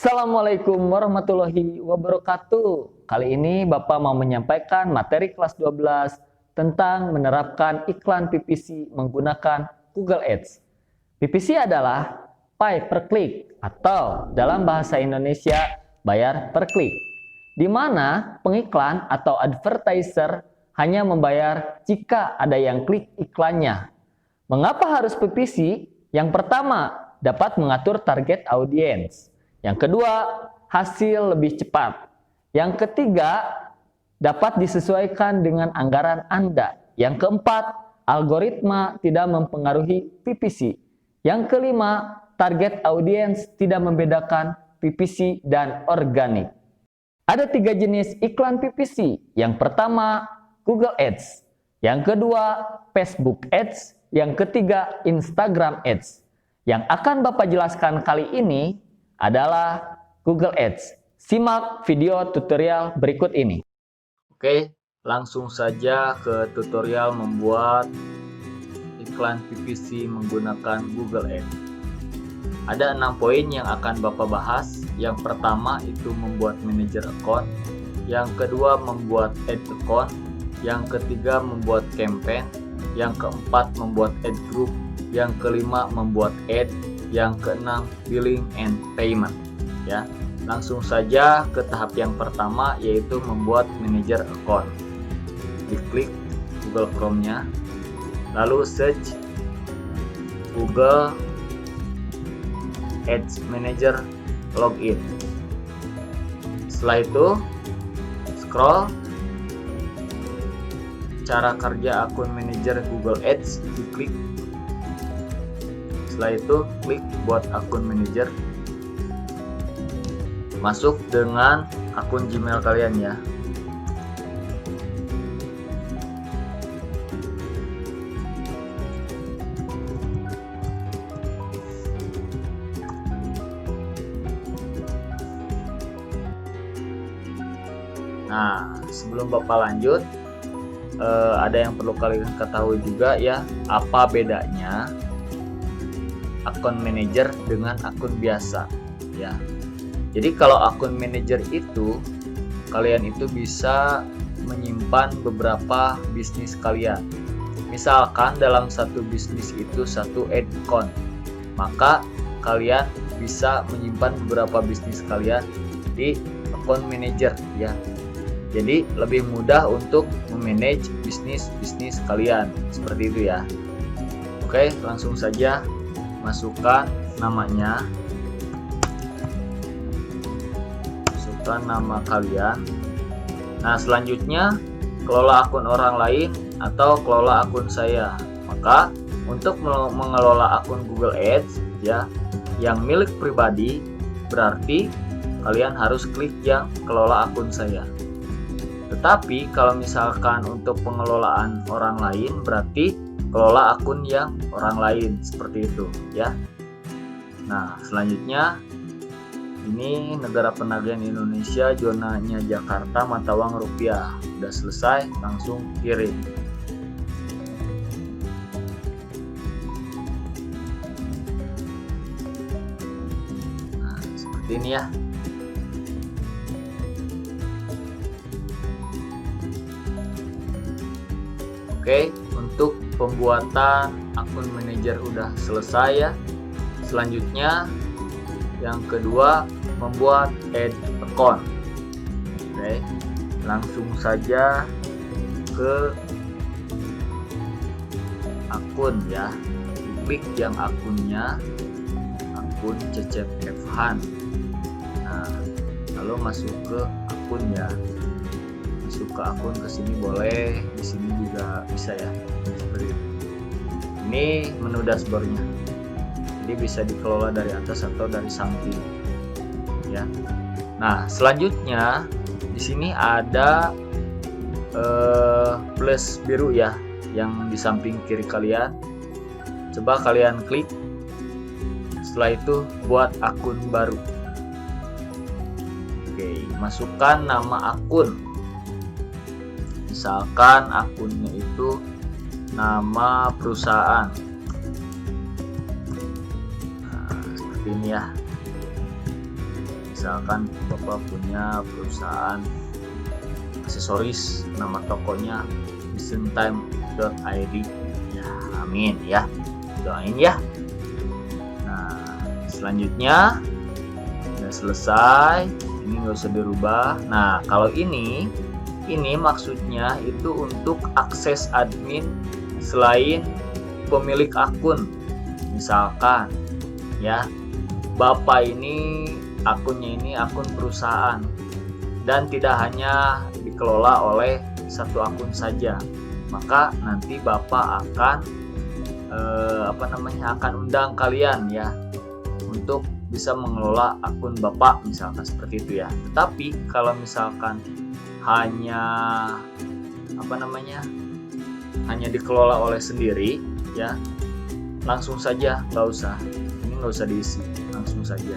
Assalamualaikum warahmatullahi wabarakatuh. Kali ini Bapak mau menyampaikan materi kelas 12 tentang menerapkan iklan PPC menggunakan Google Ads. PPC adalah pay per click atau dalam bahasa Indonesia bayar per klik, di mana pengiklan atau advertiser hanya membayar jika ada yang klik iklannya. Mengapa harus PPC? Yang pertama, dapat mengatur target audiens. Yang kedua, hasil lebih cepat. Yang ketiga, dapat disesuaikan dengan anggaran Anda. Yang keempat, algoritma tidak mempengaruhi PPC. Yang kelima, target audiens tidak membedakan PPC dan organik. Ada 3 jenis iklan PPC. Yang pertama, Google Ads. Yang kedua, Facebook Ads. Yang ketiga, Instagram Ads. Yang akan Bapak jelaskan kali ini adalah Google Ads. Simak video tutorial berikut ini. Oke, langsung saja ke tutorial membuat iklan PPC menggunakan Google Ads. Ada 6 poin yang akan Bapak bahas. Yang pertama itu membuat manager account. Yang kedua membuat ad account. Yang ketiga membuat campaign. Yang keempat membuat ad group. Yang kelima membuat ad. Yang keenam billing and payment. Ya, langsung saja ke tahap yang pertama, yaitu membuat manager account. Diklik Google Chrome-nya, lalu search Google Ads Manager login. Setelah itu scroll cara kerja akun manajer Google Ads, diklik. Setelah itu klik buat akun manajer, masuk dengan akun Gmail kalian ya. Nah, sebelum Bapak lanjut, ada yang perlu kalian ketahui juga ya, apa bedanya akun manajer dengan akun biasa ya. Jadi kalau akun manajer itu kalian itu bisa menyimpan beberapa bisnis kalian. Misalkan dalam satu bisnis itu satu ad account, maka kalian bisa menyimpan beberapa bisnis kalian di akun manajer ya. Jadi lebih mudah untuk memanage bisnis kalian seperti itu ya. Oke, langsung saja masukkan namanya, masukkan nama kalian. Nah, selanjutnya kelola akun orang lain atau kelola akun saya. Maka untuk mengelola akun Google Ads ya yang milik pribadi, berarti kalian harus klik yang kelola akun saya. Tetapi kalau misalkan untuk pengelolaan orang lain, berarti kelola akun yang orang lain, seperti itu ya. Nah, selanjutnya ini negara penagihan Indonesia, zonanya Jakarta, mata uang rupiah. Udah selesai, langsung kirim. Nah, seperti ini ya. Oke, untuk pembuatan akun manajer udah selesai ya. Selanjutnya yang kedua membuat ad account. Oke, langsung saja ke akun ya. Klik yang akunnya, akun Cecep Efhan. Nah, lalu masuk ke akun ya. Masuk ke akun, ke sini boleh, di sini juga bisa ya. Seperti itu. Ini menu dashboardnya. Jadi bisa dikelola dari atas atau dari samping. Ya. Nah, selanjutnya di sini ada plus biru ya, yang di samping kiri kalian. Coba kalian klik. Setelah itu buat akun baru. Oke, masukkan nama akun. Misalkan akunnya itu nama perusahaan. Nah, seperti ini ya. misalkan Bapak punya perusahaan aksesoris, nama tokonya missiontime.id. Ya, amin ya, doain ya. Nah, selanjutnya udah selesai, ini nggak usah dirubah. Nah, kalau ini maksudnya itu untuk akses admin selain pemilik akun. Misalkan ya, Bapak ini akunnya ini akun perusahaan dan tidak hanya dikelola oleh satu akun saja, maka nanti Bapak akan akan undang kalian ya untuk bisa mengelola akun Bapak, misalkan seperti itu ya. Tetapi kalau misalkan hanya hanya dikelola oleh sendiri ya, langsung saja, nggak usah diisi, langsung saja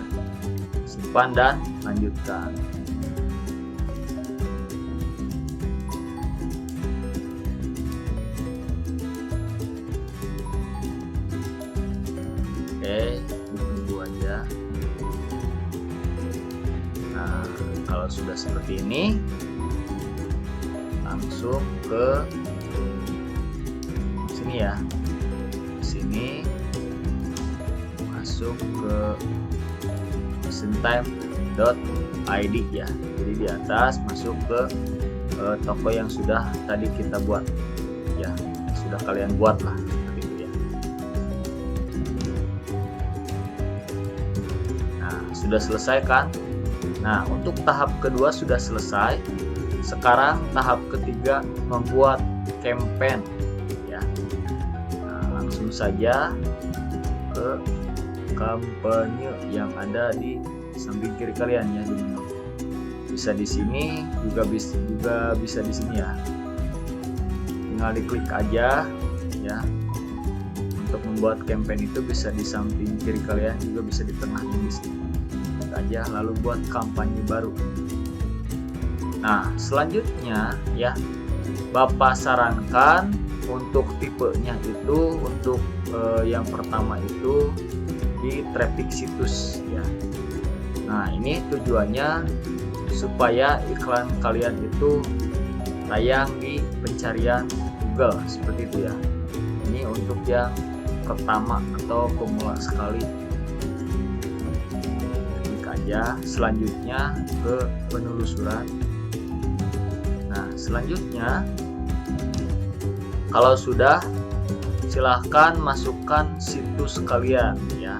simpan dan lanjutkan. Oke, ditunggu aja. Nah, kalau sudah seperti ini, langsung ke sini ya. Sini masuk ke missiontime.id ya. Jadi di atas masuk ke toko yang sudah tadi kita buat ya, sudah kalian buat lah seperti itu ya. Nah, sudah selesai kan? Nah, untuk tahap kedua sudah selesai. Sekarang tahap ketiga membuat campaign ya. Nah, langsung saja ke kampanye yang ada di samping kiri kalian ya, di menu. Bisa di sini juga bisa di sini ya. Tinggal diklik aja ya. Untuk membuat campaign itu bisa di samping kiri kalian, juga bisa di tengahnya di sini. Klik aja lalu buat kampanye baru. Nah, selanjutnya ya, Bapak sarankan untuk tipenya itu untuk yang pertama itu di traffic situs ya. Nah, ini tujuannya supaya iklan kalian itu tayang di pencarian Google seperti itu ya. Ini untuk yang pertama atau pemula sekali. Klik aja, selanjutnya ke penelusuran. Nah, selanjutnya kalau sudah, silahkan masukkan situs kalian ya.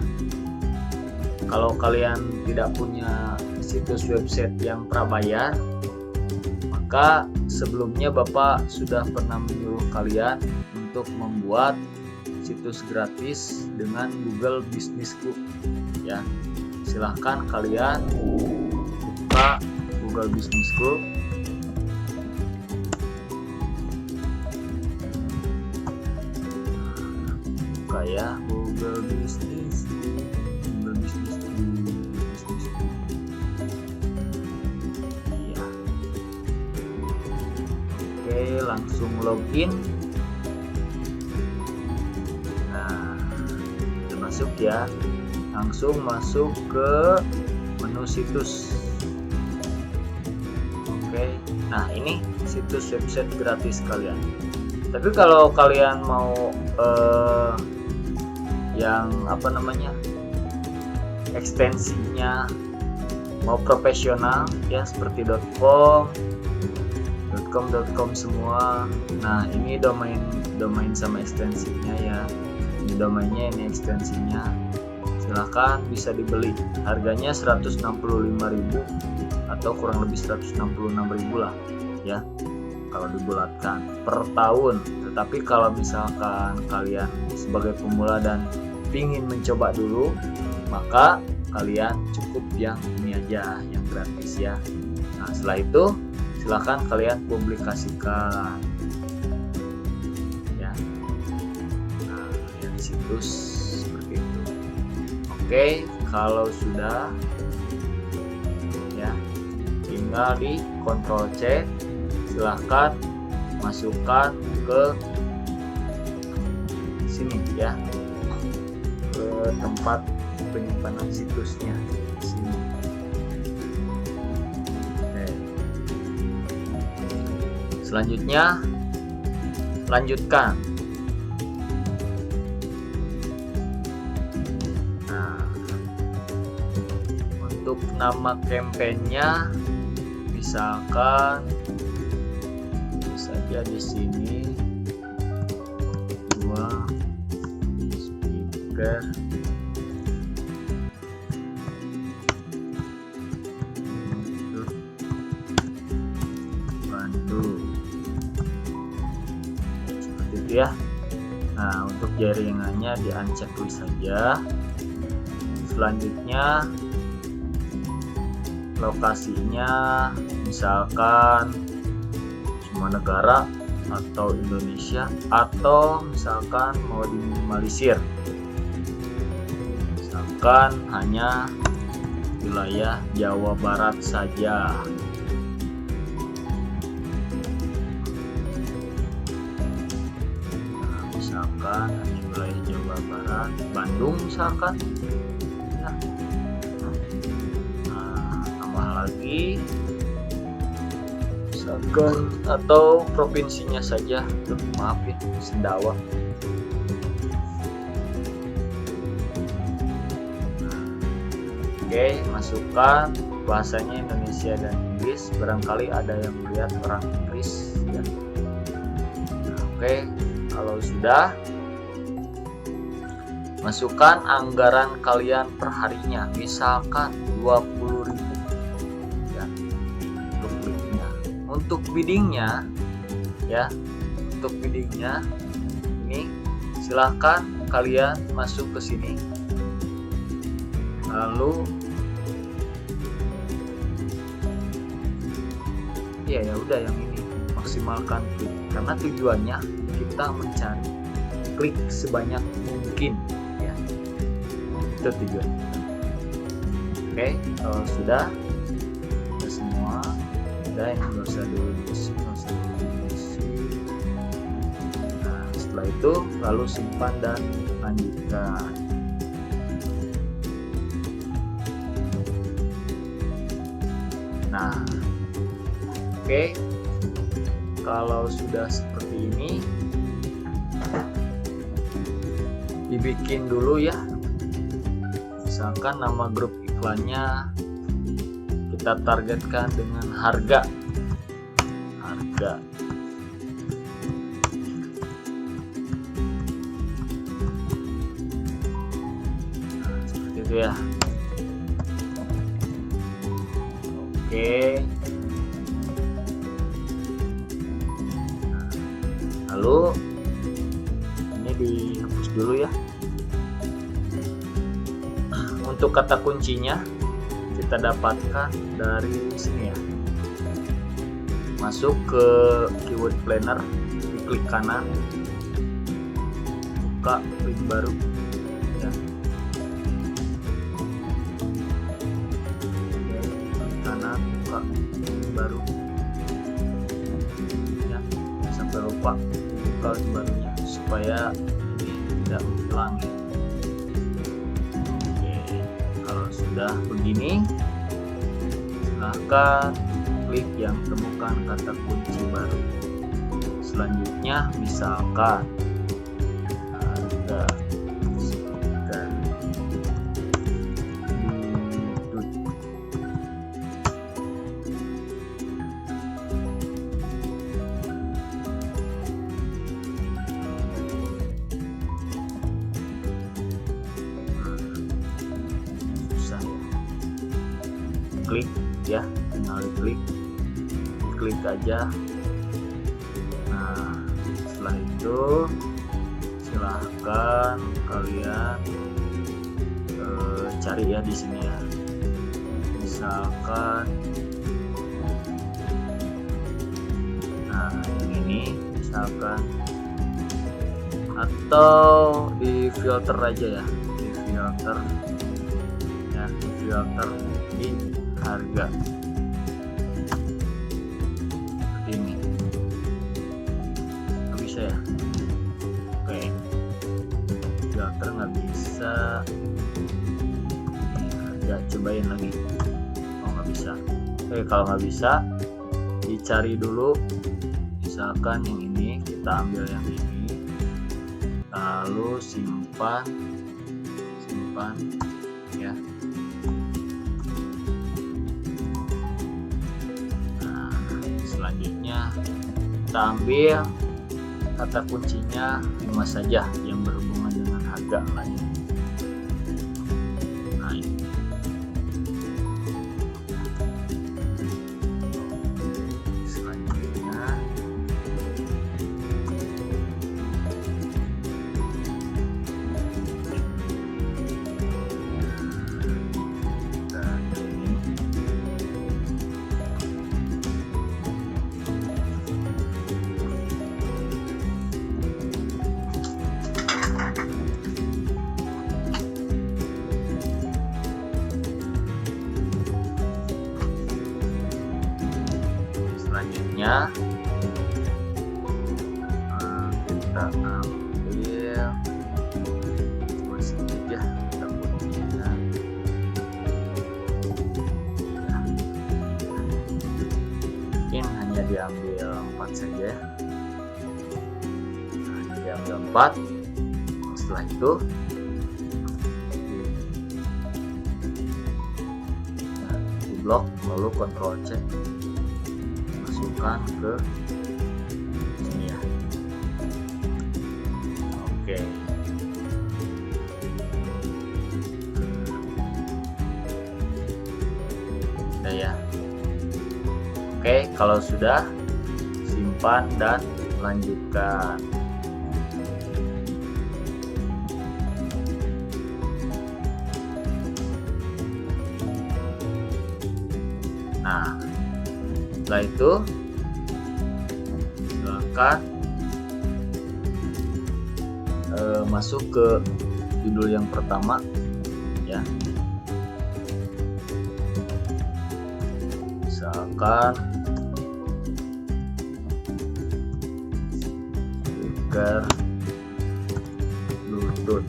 Kalau kalian tidak punya situs website yang prabayar, maka sebelumnya Bapak sudah pernah menyuruh kalian untuk membuat situs gratis dengan Google Business Group ya. Silahkan kalian buka Google Business Group. Ya, Google Business ya. Oke, langsung login. Nah, udah masuk ya, langsung masuk ke menu situs. Oke, nah ini situs website gratis kalian. Tapi kalau kalian mau yang ekstensinya mau profesional ya, seperti .com semua. Nah, ini domain sama ekstensinya ya. Ini domainnya, ini ekstensinya. Silahkan bisa dibeli. Harganya 165.000 atau kurang lebih 166.000 lah ya, kalau dibulatkan per tahun. Tetapi kalau misalkan kalian sebagai pemula dan ingin mencoba dulu, maka kalian cukup yang ini aja, yang gratis ya. Nah, setelah itu silahkan kalian publikasikan ya. Nah, yang situs seperti itu. Oke, kalau sudah ya, tinggal di Ctrl C, silahkan masukkan ke sini ya, ke tempat penyimpanan situsnya sini. Selanjutnya lanjutkan. Nah, untuk nama kampanyenya misalkan saja di sini dua speaker Bandung, seperti itu ya. Nah, untuk jaringannya di unchecklist saja. Selanjutnya lokasinya misalkan semua negara atau Indonesia, atau misalkan mau diminimalisir, misalkan hanya wilayah Jawa Barat saja. Nah, misalkan hanya wilayah Jawa Barat, Bandung misalkan ya. Nah, tambah lagi misalkan, atau provinsinya saja. Maaf ya, Sendawa. Oke, masukkan bahasanya Indonesia dan Inggris. Barangkali ada yang melihat orang Inggris ya. Nah, oke, kalau sudah, masukkan anggaran kalian per harinya, misalkan 20.000 ya, untuk biddingnya. Untuk biddingnya ya, untuk biddingnya ini silahkan kalian masuk ke sini, lalu ya udah yang ini, maksimalkan klik, karena tujuannya kita mencari klik sebanyak mungkin ya, itu tujuannya. Oke, kalau sudah semua, udah ini nggak usah diisi. Nah, setelah itu lalu simpan dan lanjutkan. Nah, oke, kalau sudah seperti ini, dibikin dulu ya. Misalkan nama grup iklannya kita targetkan dengan harga. Nah, seperti itu ya. Oke. Nah, lalu ini dihapus dulu ya. Untuk kata kuncinya kita dapatkan dari sini ya. Masuk ke keyword planner, diklik kanan, buka link baru ya. Kanan, buka link baru ya, sampai lupa buka link barunya supaya ini tidak hilang ya. Kalau sudah begini, silahkan klik yang temukan kata kunci baru. Selanjutnya misalkan harga speaker Bluetooth. Susah ya. Klik ya, tinggal klik aja. Nah, setelah itu silahkan kalian cari ya di sini ya. Misalkan, nah yang ini misalkan, atau di filter aja ya, di filter ya, di filter di harga. Ini nggak bisa ya. Oke, filter nggak bisa. Harga, cobain lagi. Oh, nggak bisa. Oke, kalau nggak bisa, dicari dulu di misalkan yang ini, kita ambil yang ini, lalu simpan ya. Nah, selanjutnya kita ambil kata kuncinya 5 saja yang berhubungan dengan harga lain. Nah, ini. Selanjutnya dan ini. Selanjutnya kita ambil sedikit ya kita kuncinya. Mungkin hanya diambil 4 saja ya. Hanya diambil 4. Setelah itu di blok, lalu Ctrl C, masukkan ke sini ya. Oke. Udah ya. Oke, kalau sudah, simpan dan lanjutkan. Nah, setelah itu silakan masuk ke judul yang pertama ya. Misalkan speaker Bluetooth.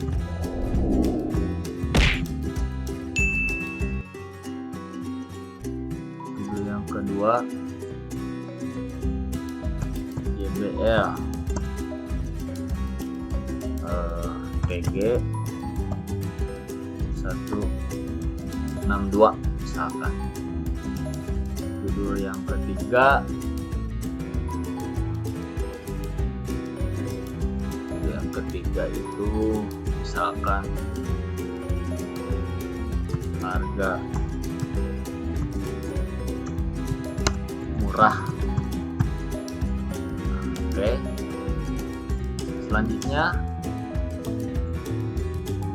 Judul yang kedua JBL TG 162 misalkan. Judul yang ketiga itu misalkan harga murah. Oke, selanjutnya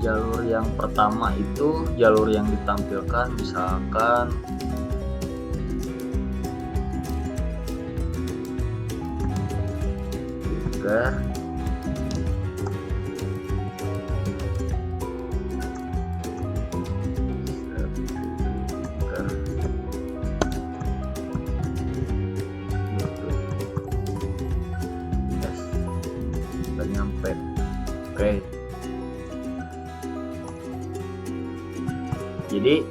jalur yang pertama itu jalur yang ditampilkan misalkan juga nyampe. Oke. Jadi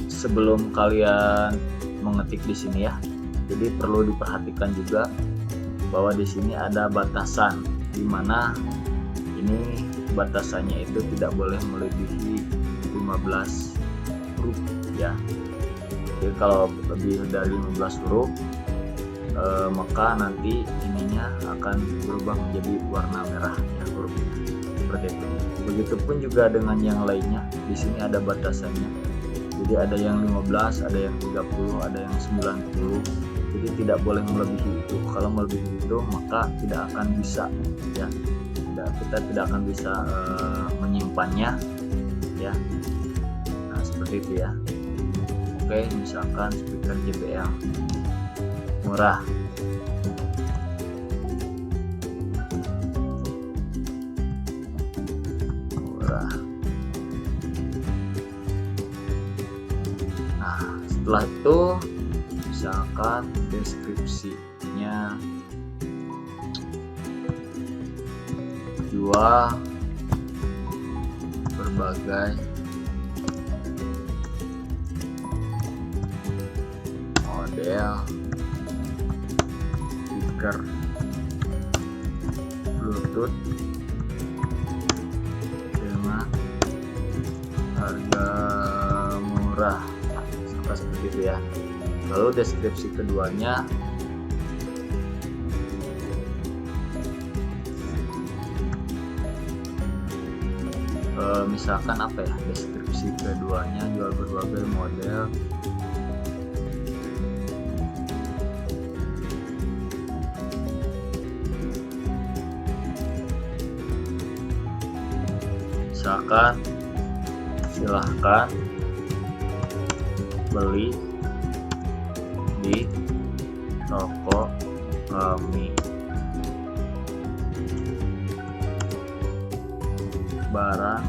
sebelum kalian mengetik di sini ya, jadi perlu diperhatikan juga bahwa di sini ada batasan, di mana ini batasannya itu tidak boleh melebihi 15 huruf ya. Jadi kalau lebih dari 15 huruf maka nanti ininya akan berubah menjadi warna merah ya, hurufnya seperti itu. Begitupun juga dengan yang lainnya, di sini ada batasannya. Jadi ada yang 15, ada yang 30, ada yang 90. Jadi tidak boleh melebihi itu. Kalau melebihi itu maka tidak akan bisa ya. Kita tidak akan bisa menyimpannya ya. Nah, seperti itu ya. Oke, misalkan speaker JBL murah. Nah, setelah itu misalkan deskripsinya jual berbagai model speaker Bluetooth dengan harga murah, seperti itu ya. Lalu deskripsi keduanya misalkan apa ya, deskripsi keduanya jual berbagai model misalkan silahkan beli di toko kami, barang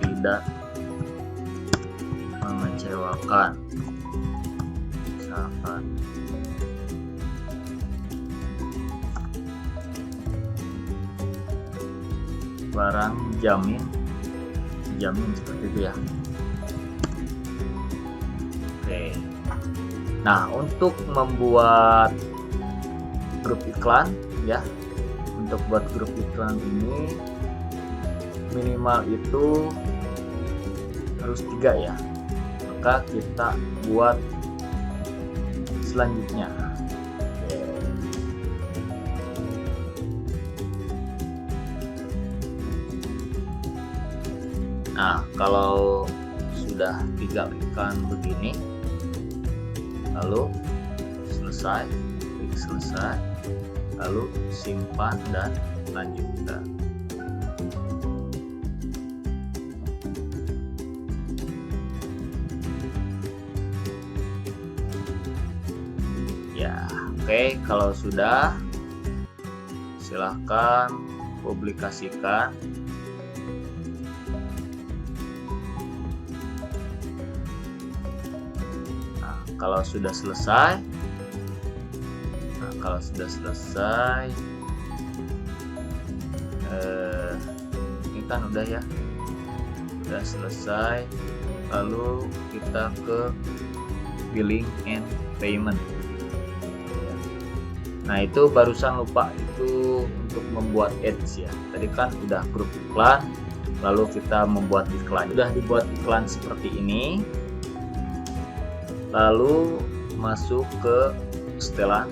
tidak mengecewakan, misalkan barang jamin seperti itu ya. Oke, nah untuk membuat grup iklan ya, untuk buat grup iklan ini minimal itu harus 3 ya. Maka kita buat selanjutnya. Oke. Nah, kalau sudah 3 iklan begini, lalu selesai, klik selesai, lalu simpan dan lanjutkan. Ya, oke, kalau sudah silahkan publikasikan. Nah, kalau sudah selesai, ini kan udah ya, udah selesai. Lalu kita ke billing and payment. Nah, itu barusan lupa itu untuk membuat ads ya. Tadi kan udah grup iklan, lalu kita membuat iklan. Sudah dibuat iklan seperti ini, lalu masuk ke setelan,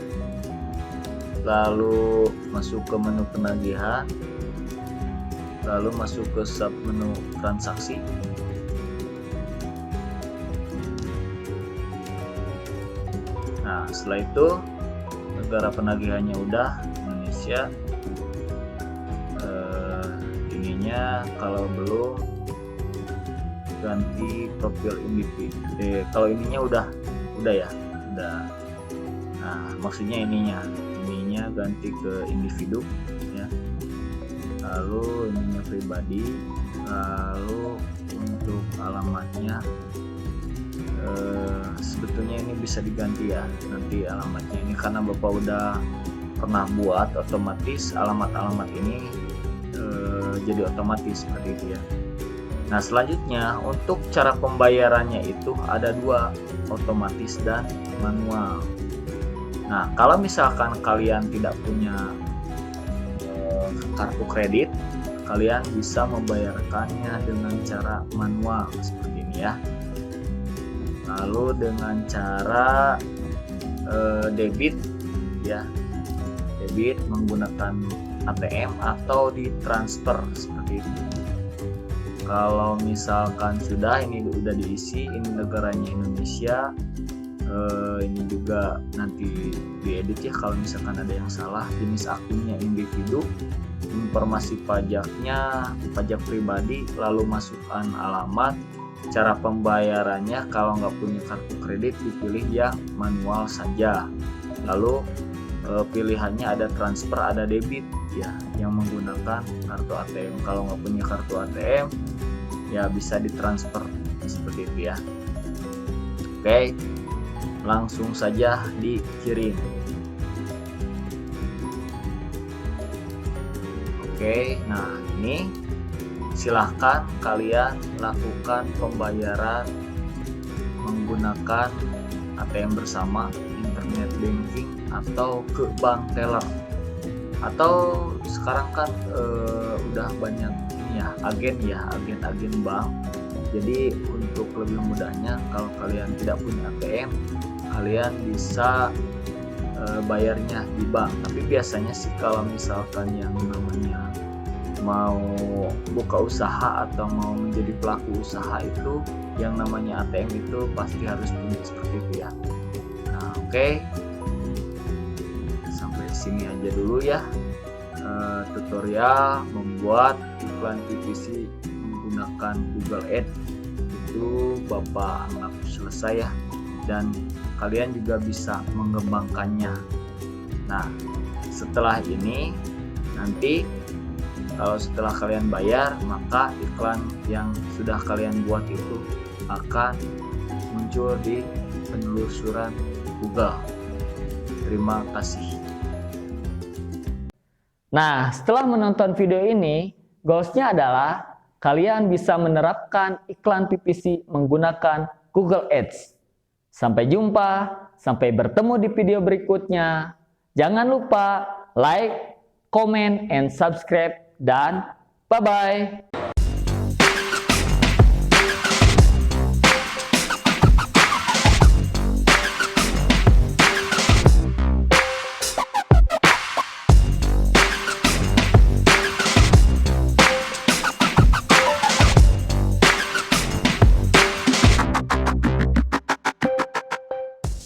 lalu masuk ke menu penagihan, lalu masuk ke sub menu transaksi. Nah, setelah itu negara penagihannya udah Indonesia. Ininya kalau belum ganti profil individu. Kalau ininya udah ya, udah. Nah, maksudnya ininya ganti ke individu ya. Lalu ininya pribadi. Lalu untuk alamatnya sebetulnya ini bisa diganti ya nanti alamatnya ini, karena Bapak udah pernah buat, otomatis alamat-alamat ini jadi otomatis seperti itu ya. Nah, selanjutnya untuk cara pembayarannya itu ada 2, otomatis dan manual. Nah, kalau misalkan kalian tidak punya kartu kredit, kalian bisa membayarkannya dengan cara manual seperti ini ya. Lalu dengan cara debit ya, debit menggunakan ATM atau ditransfer seperti itu. Kalau misalkan sudah ini udah diisi, ini negaranya Indonesia, ini juga nanti diedit ya kalau misalkan ada yang salah. Jenis akunnya individu, informasi pajaknya pajak pribadi, lalu masukkan alamat. Cara pembayarannya kalau nggak punya kartu kredit dipilih yang manual saja. Lalu pilihannya ada transfer, ada debit ya, yang menggunakan kartu ATM. Kalau nggak punya kartu ATM ya bisa ditransfer seperti itu ya. Oke, langsung saja dikirim. Oke, nah ini silahkan kalian lakukan pembayaran menggunakan ATM bersama, internet banking, atau ke bank teller. Atau sekarang kan udah banyak agen bank. Jadi untuk lebih mudahnya, kalau kalian tidak punya ATM, kalian bisa bayarnya di bank. Tapi biasanya sih kalau misalkan yang namanya mau buka usaha atau mau menjadi pelaku usaha, itu yang namanya ATM itu pasti harus punya seperti itu ya. Nah, oke. Sampai sini aja dulu ya tutorial membuat iklan PPC menggunakan Google Ads. Itu Bapak anggap selesai ya, dan kalian juga bisa mengembangkannya. Nah, setelah ini nanti kalau setelah kalian bayar, maka iklan yang sudah kalian buat itu akan muncul di penelusuran Google. Terima kasih. Nah, setelah menonton video ini, goals-nya adalah kalian bisa menerapkan iklan PPC menggunakan Google Ads. Sampai jumpa, sampai bertemu di video berikutnya. Jangan lupa like, comment, and subscribe, dan bye-bye.